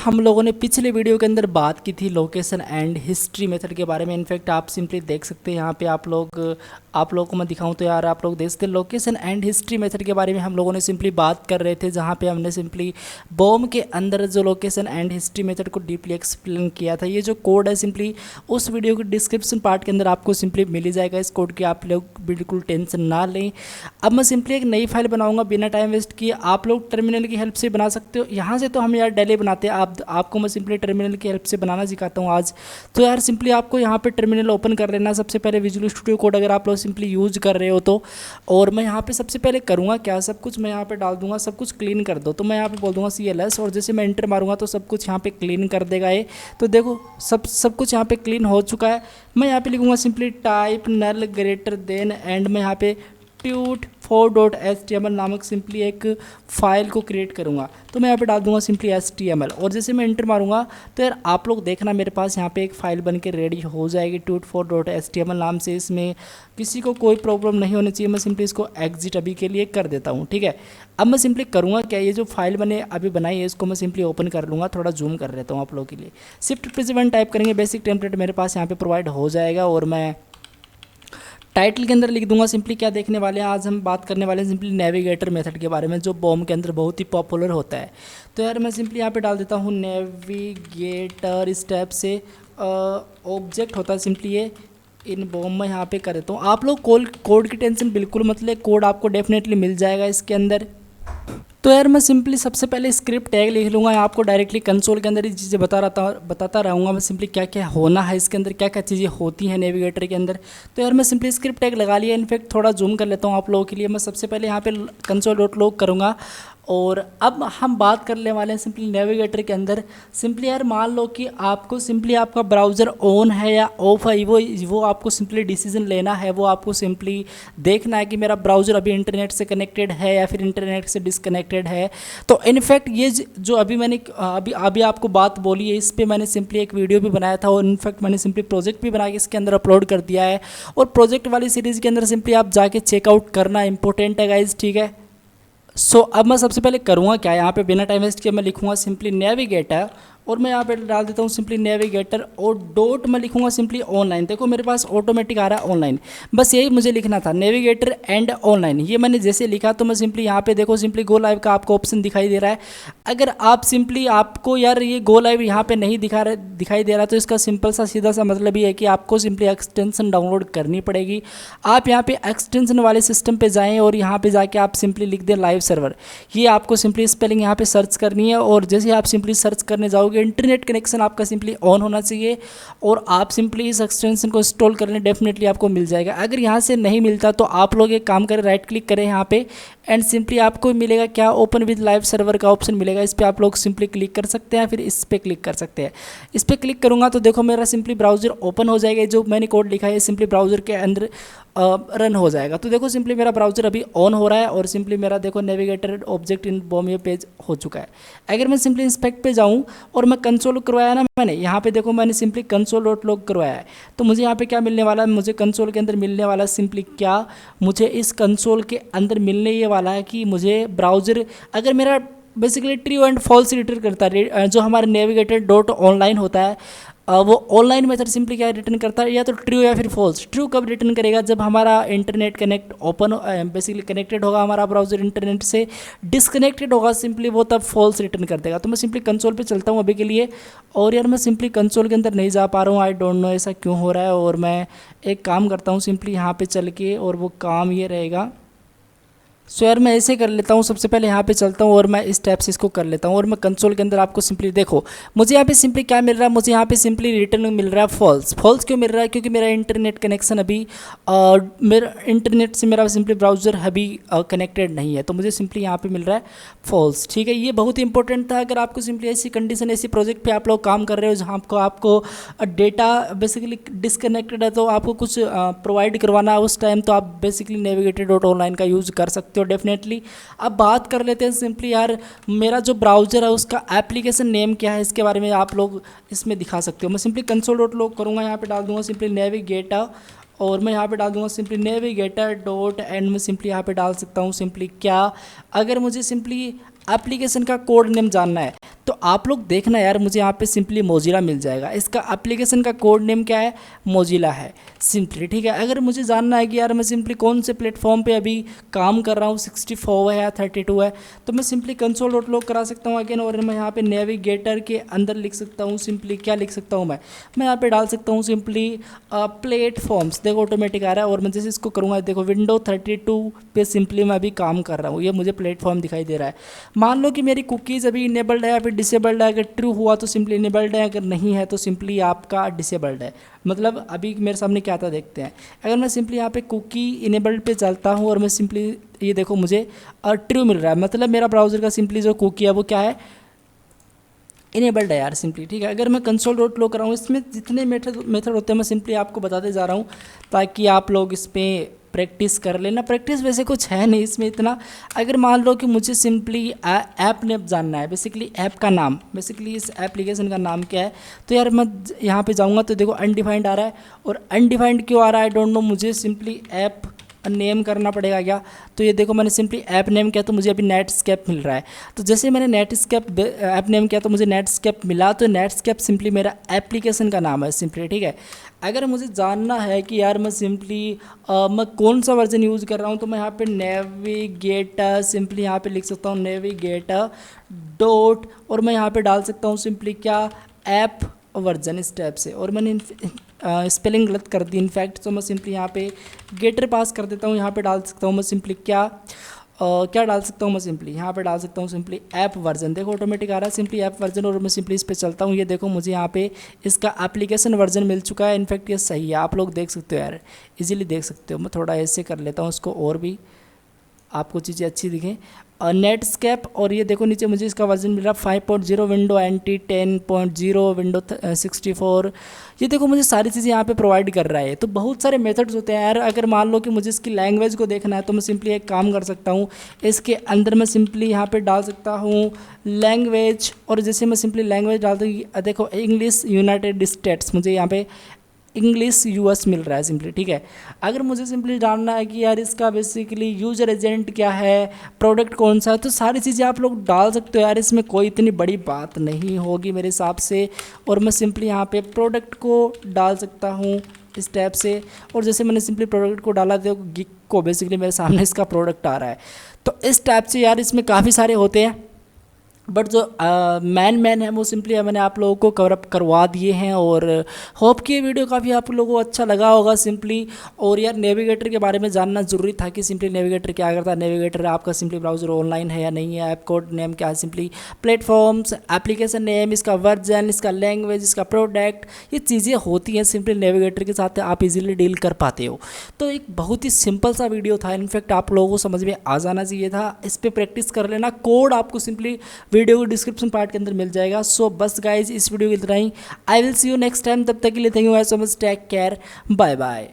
हम लोगों ने पिछले वीडियो के अंदर बात की थी लोकेशन एंड हिस्ट्री मेथड के बारे में। इनफैक्ट आप सिंपली देख सकते हैं यहाँ पे आप लोगों को मैं दिखाऊं तो यार आप लोग देख सकते हैं लोकेशन एंड हिस्ट्री मेथड के बारे में हम लोगों ने सिंपली बात कर रहे थे, जहाँ पे हमने सिंपली बॉम के अंदर जो लोकेशन एंड हिस्ट्री मेथड को डीपली एक्सप्लेन किया था। ये जो कोड है सिंपली उस वीडियो के डिस्क्रिप्शन पार्ट के अंदर आपको सिंपली मिल ही जाएगा। इस कोड की आप लोग बिल्कुल टेंशन ना लें। अब मैं सिंपली एक नई फाइल बनाऊंगा बिना टाइम वेस्ट किए। आप लोग टर्मिनल की हेल्प से बना सकते हो। यहाँ से तो हम यार डेली बनाते हैं, आपको मैं सिंपली टर्मिनल की हेल्प से बनाना सिखाता हूँ आज। तो यार सिंपली आपको यहाँ पे टर्मिनल ओपन कर लेना। सबसे पहले विजुअल स्टूडियो कोड अगर आप लोग सिंपली यूज़ कर रहे हो तो, और मैं यहाँ पे सबसे पहले करूँगा क्या, सब कुछ मैं यहाँ पे डाल दूंगा, सब कुछ क्लीन कर दो। तो मैं यहाँ पे बोल दूंगा CLS और जैसे मैं एंटर मारूंगा तो सब कुछ यहाँ पे क्लीन कर देगा ये। तो देखो सब कुछ यहाँ पे क्लीन हो चुका है। मैं यहाँ पे लिखूँगा simply type null greater than and मैं यहाँ पे tut4.html नामक सिंपली एक फ़ाइल को क्रिएट करूँगा। तो मैं यहाँ पे डाल दूँगा सिंपली HTML और जैसे मैं एंटर मारूँगा तो यार आप लोग देखना मेरे पास यहाँ पे एक फ़ाइल बन के रेडी हो जाएगी tut4.html नाम से। इसमें किसी को कोई प्रॉब्लम नहीं होनी चाहिए। मैं सिंपली इसको एग्जिट अभी के लिए कर देता हूँ, ठीक है। अब मैं सिंपली करूँगा क्या, ये जो फाइल मैंने अभी बनाई है इसको मैं सिंपली ओपन कर लूँगा। थोड़ा जूम कर लेता हूँ आप लोगों के लिए। Shift+1 टाइप करेंगे, बेसिक टेम्पलेट मेरे पास यहाँ पे प्रोवाइड हो जाएगा और मैं टाइटल के अंदर लिख दूंगा सिंपली क्या देखने वाले हैं। आज हम बात करने वाले हैं सिंपली नेविगेटर मेथड के बारे में, जो बॉम के अंदर बहुत ही पॉपुलर होता है। तो यार मैं सिंपली यहाँ पे डाल देता हूँ नेविगेटर। स्टेप से ऑब्जेक्ट होता है सिंपली ये इन बॉम में यहाँ पे कर देता हूँ। आप लोग कोड की टेंशन बिल्कुल मत ले, कोड आपको डेफिनेटली मिल जाएगा इसके अंदर। तो यार मैं सिंपली सबसे पहले स्क्रिप्ट टैग लिख लूँगा। आपको डायरेक्टली कंसोल के अंदर ही चीज़ें बताता रहूँगा मैं सिंपली क्या क्या होना है इसके अंदर, क्या क्या चीज़ें होती हैं नेविगेटर के अंदर। तो यार मैं सिंपली स्क्रिप्ट टैग लगा लिया। इनफैक्ट थोड़ा जूम कर लेता हूँ आप लोगों के लिए। मैं सबसे पहले यहाँ पे console.log करूँगा और अब हम बात करने वाले हैं सिंपली नेविगेटर के अंदर। सिंपली यार मान लो कि आपको सिंपली आपका ब्राउज़र ऑन है या ऑफ है, वो आपको सिंपली डिसीजन लेना है। वो आपको सिंपली देखना है कि मेरा ब्राउज़र अभी इंटरनेट से कनेक्टेड है या फिर इंटरनेट से डिसकनेक्टेड है। तो इनफैक्ट ये जो अभी मैंने अभी आपको बात बोली है, इस पर मैंने सिंपली एक वीडियो भी बनाया था और इनफैक्ट मैंने सिंपली प्रोजेक्ट भी बना के इसके अंदर अपलोड कर दिया है। और प्रोजेक्ट वाली सीरीज़ के अंदर सिंपली आप जाके चेकआउट करना इंपॉर्टेंट है गाइज, ठीक है। अब मैं सबसे पहले करूँगा क्या, यहाँ पे बिना टाइम वेस्ट किए मैं लिखूँगा सिंपली नेविगेटर और मैं यहाँ पे डाल देता हूँ सिंपली नेविगेटर और डॉट मैं लिखूँगा सिंपली ऑनलाइन। देखो मेरे पास ऑटोमेटिक आ रहा है ऑनलाइन, बस यही मुझे लिखना था, नेविगेटर एंड ऑनलाइन। ये मैंने जैसे लिखा तो मैं सिंपली यहाँ पे देखो सिंपली गो लाइव का आपको ऑप्शन दिखाई दे रहा है। अगर आप सिंपली आपको यार ये गो लाइव यहाँ पे नहीं दिखाई दे रहा तो इसका सिंपल सा सीधा सा मतलब ये है कि आपको सिंपली एक्सटेंशन डाउनलोड करनी पड़ेगी। आप यहाँ पे एक्सटेंशन वाले सिस्टम पे जाएँ और यहाँ पे जाके आप सिंपली लिख दें लाइव सर्वर। ये आपको सिंपली स्पेलिंग यहाँ पे सर्च करनी है और जैसे आप सिंपली सर्च करने जाओगे इंटरनेट कनेक्शन आपका सिंपली ऑन होना चाहिए और आप सिंपली इस एक्सटेंशन को इंस्टॉल कर लें, डेफिनेटली आपको मिल जाएगा। अगर यहाँ से नहीं मिलता तो आप लोग एक काम करें, राइट क्लिक करें यहाँ पे एंड सिंपली आपको मिलेगा क्या, ओपन विद लाइव सर्वर का ऑप्शन मिलेगा। इस पर आप लोग सिंपली क्लिक कर सकते हैं, फिर इस पर क्लिक कर सकते हैं। इस पर क्लिक करूँगा तो देखो मेरा सिंपली ब्राउज़र ओपन हो जाएगा। जो मैंने कोड लिखा है सिंपली ब्राउज़र के अंदर रन हो जाएगा। तो देखो सिंपली मेरा ब्राउज़र अभी ऑन हो रहा है और सिंपली मेरा देखो नेविगेटर ऑब्जेक्ट इन बॉम ये पेज हो चुका है। अगर मैं सिंपली इंस्पेक्ट पे जाऊँ और मैं कंसोल करवाया ना मैंने, यहाँ पे देखो मैंने सिंपली console.log करवाया है। तो मुझे यहाँ पे क्या मिलने वाला है, मुझे कंसोल के अंदर मिलने वाला सिंपली क्या, मुझे इस कंसोल के अंदर मिलने ये वाला है कि मुझे ब्राउज़र अगर मेरा basically true and false return करता है, जो हमारा नेविगेटर डॉट ऑनलाइन होता है वो ऑनलाइन मेथड सिंपली क्या रिटर्न करता है, या तो ट्रू या फिर फॉल्स। ट्रू कब रिटर्न करेगा, जब हमारा internet connect open basically connected होगा, हमारा ब्राउज़र इंटरनेट से डिसकनेक्टेड होगा सिंपली वो तब फॉल्स रिटर्न कर देगा। तो मैं सिंपली कंसोल पे चलता हूँ अभी के लिए और यार मैं सिंपली कंसोल के अंदर नहीं जा पा रहा हूँ, आई डोंट नो ऐसा क्यों हो रहा है। और मैं एक काम करता हूँ सिंपली यहाँ पर चल के, और वो काम ये रहेगा। सो यार मैं ऐसे कर लेता हूँ, सबसे पहले यहाँ पे चलता हूँ और मैं इस टाइप से इसको कर लेता हूँ और मैं कंसोल के अंदर आपको सिंपली देखो मुझे यहाँ पे सिंपली क्या मिल रहा है, मुझे यहाँ पे सिंपली रिटर्न मिल रहा है फॉल्स। फॉल्स क्यों मिल रहा है, क्योंकि मेरा इंटरनेट कनेक्शन अभी मेरा इंटरनेट से मेरा सिंपली ब्राउज़र अभी कनेक्टेड नहीं है, तो मुझे सिंपली यहाँ पर मिल रहा है फॉल्स, ठीक है। ये बहुत इंपॉर्टेंट था। अगर आपको सिंपली ऐसी कंडीशन, ऐसी प्रोजेक्ट पर आप लोग काम कर रहे हो जहाँ आपको डेटा बेसिकली डिसकनेक्टेड है तो आपको कुछ प्रोवाइड करवाना है उस टाइम, तो आप बेसिकली नेविगेटर.ऑनलाइन का यूज़ कर सकते हो डेफिनेटली। अब बात कर लेते हैं सिंपली यार मेरा जो ब्राउज़र है उसका एप्लीकेशन नेम क्या है, इसके बारे में आप लोग इसमें दिखा सकते हो। मैं सिंपली console.log करूँगा, यहाँ पे डाल दूँगा सिंपली नेविगेटर और मैं यहाँ पे डाल दूँगा सिंपली नेविगेटर डॉट एंड में सिंपली यहाँ पे डाल सकता हूँ सिंपली क्या, अगर मुझे सिंपली एप्लीकेशन का कोड नेम जानना है तो आप लोग देखना यार, मुझे यहाँ पे सिंपली मोजिला मिल जाएगा। इसका एप्लीकेशन का कोड नेम क्या है, मोजिला है सिंपली, ठीक है। अगर मुझे जानना है कि यार मैं सिंपली कौन से प्लेटफॉर्म पे अभी काम कर रहा हूँ, 64 है या 32 है, तो मैं सिंपली कंसोल डॉट लॉग करा सकता हूँ अगेन, और मैं यहाँ पे नेविगेटर के अंदर लिख सकता हूँ सिंपली, क्या लिख सकता हूँ मैं यहाँ पे डाल सकता हूँ सिंपली प्लेटफॉर्म्स, देखो ऑटोमेटिक आ रहा है। और मैं जैसे इसको करूँगा, देखो विंडो 32 पे सिंपली मैं अभी काम कर रहा हूँ, ये मुझे प्लेटफॉर्म दिखाई दे रहा है। मान लो कि मेरी कुकीज़ अभी इनेबल्ड है या फिर डिसेबल्ड है, अगर ट्रू हुआ तो सिंपली इनेबल्ड है, अगर नहीं है तो सिंपली आपका डिसेबल्ड है। मतलब अभी मेरे सामने क्या था देखते हैं। अगर मैं सिंपली यहाँ पे कुकी इनेबल्ड पे चलता हूँ और मैं सिंपली ये देखो मुझे ट्रू मिल रहा है, मतलब मेरा ब्राउज़र का सिंपली जो कुकी है वो क्या है, इनेबल्ड है यार सिंपली, ठीक है। अगर मैं कंसोल डॉट लॉग कराऊँ, इसमें जितने मेथड होते हैं मैं सिंपली आपको बताते जा रहा हूँ ताकि आप लोग इस पर प्रैक्टिस कर लेना। प्रैक्टिस वैसे कुछ है नहीं इसमें इतना। अगर मान लो कि मुझे सिंपली ऐप नेम जानना है, बेसिकली ऐप का नाम, बेसिकली इस एप्लीकेशन का नाम क्या है, तो यार मैं यहाँ पे जाऊँगा तो देखो अनडिफाइंड आ रहा है। और अनडिफाइंड क्यों आ रहा है, आई डोंट नो, मुझे सिंपली ऐप नेम करना पड़ेगा क्या। तो ये देखो मैंने सिंपली ऐप नेम किया तो मुझे अभी नेटस्केप मिल रहा है। तो जैसे मैंने नेटस्केप ऐप नेम किया तो मुझे नेटस्केप मिला, तो नेटस्केप सिंपली मेरा एप्लीकेशन का नाम है सिंपली, ठीक है। अगर मुझे जानना है कि यार मैं सिंपली मैं कौन सा वर्जन यूज़ कर रहा हूँ, तो मैं यहाँ पे नेविगेटर सिंपली यहाँ पे लिख सकता हूँ नेविगेटर डॉट, और मैं यहाँ पे डाल सकता हूँ सिंपली क्या, ऐप वर्जन इस टैब से। और मैंने स्पेलिंग गलत कर दी इनफैक्ट, तो मैं सिंपली यहाँ पे गेटर पास कर देता हूँ। यहाँ पे डाल सकता हूँ मैं सिंपली क्या डाल सकता हूँ मैं सिंपली यहाँ पे डाल सकता हूँ सिंपली ऐप वर्जन, देखो ऑटोमेटिक आ रहा है सिंपली ऐप वर्जन। और मैं सिंपली इस पर चलता हूँ, ये देखो मुझे यहाँ पे इसका एप्लीकेशन वर्जन मिल चुका है। इनफैक्ट ये सही है, आप लोग देख सकते हो यार, इजीली देख सकते हो। मैं थोड़ा ऐसे कर लेता हूँ इसको और भी आपको चीज़ें अच्छी दिखें। नेटस्केप, और ये देखो नीचे मुझे इसका वर्जन मिल रहा है 5.0, विंडो NT 10.0, विंडो 64। ये देखो मुझे सारी चीज़ें यहाँ पे प्रोवाइड कर रहा है। तो बहुत सारे मेथड्स होते हैं यार। अगर मान लो कि मुझे इसकी लैंग्वेज को देखना है तो मैं सिंपली एक काम कर सकता हूँ, इसके अंदर मैं सिंपली यहाँ पे डाल सकता हूँ लैंग्वेज, और जैसे मैं सिंपली लैंग्वेज डाल दूँ, देखो इंग्लिश यूनाइटेड स्टेट्स, मुझे यहाँ पे इंग्लिश US मिल रहा है सिंपली, ठीक है। अगर मुझे सिंपली जानना है कि यार इसका बेसिकली यूजर एजेंट क्या है, प्रोडक्ट कौन सा है, तो सारी चीज़ें आप लोग डाल सकते हो यार, इसमें कोई इतनी बड़ी बात नहीं होगी मेरे हिसाब से। और मैं सिंपली यहाँ पे प्रोडक्ट को डाल सकता हूँ इस टैब से, और जैसे मैंने सिंपली प्रोडक्ट को डाला तो गिक को बेसिकली मेरे सामने इसका प्रोडक्ट आ रहा है। तो इस टैब से यार इसमें काफ़ी सारे होते हैं, बट जो मैन है वो सिंपली मैंने आप लोगों को कवर अप करवा दिए हैं। और होप कि ये वीडियो काफ़ी आप लोगों को अच्छा लगा होगा सिंपली। और यार नेविगेटर के बारे में जानना ज़रूरी था कि सिंपली नेविगेटर क्या करता है। नेविगेटर आपका सिंपली ब्राउज़र ऑनलाइन है या नहीं है, ऐप कोड नेम क्या है, सिंपली प्लेटफॉर्म्स, एप्लीकेशन नेम, इसका वर्जन, इसका लैंग्वेज, इसका प्रोडक्ट, ये चीज़ें होती हैं सिंपली नेविगेटर के साथ आप इजीली डील कर पाते हो। तो एक बहुत ही सिंपल सा वीडियो था, इनफैक्ट आप लोगों को समझ में आ जाना चाहिए था। इस पर प्रैक्टिस कर लेना, कोड आपको सिंपली वीडियो को डिस्क्रिप्शन पार्ट के अंदर मिल जाएगा। सो बस गाइज इस वीडियो की इतना ही, I will see you next time. तब तक के लिए thank you so much, take care, bye bye.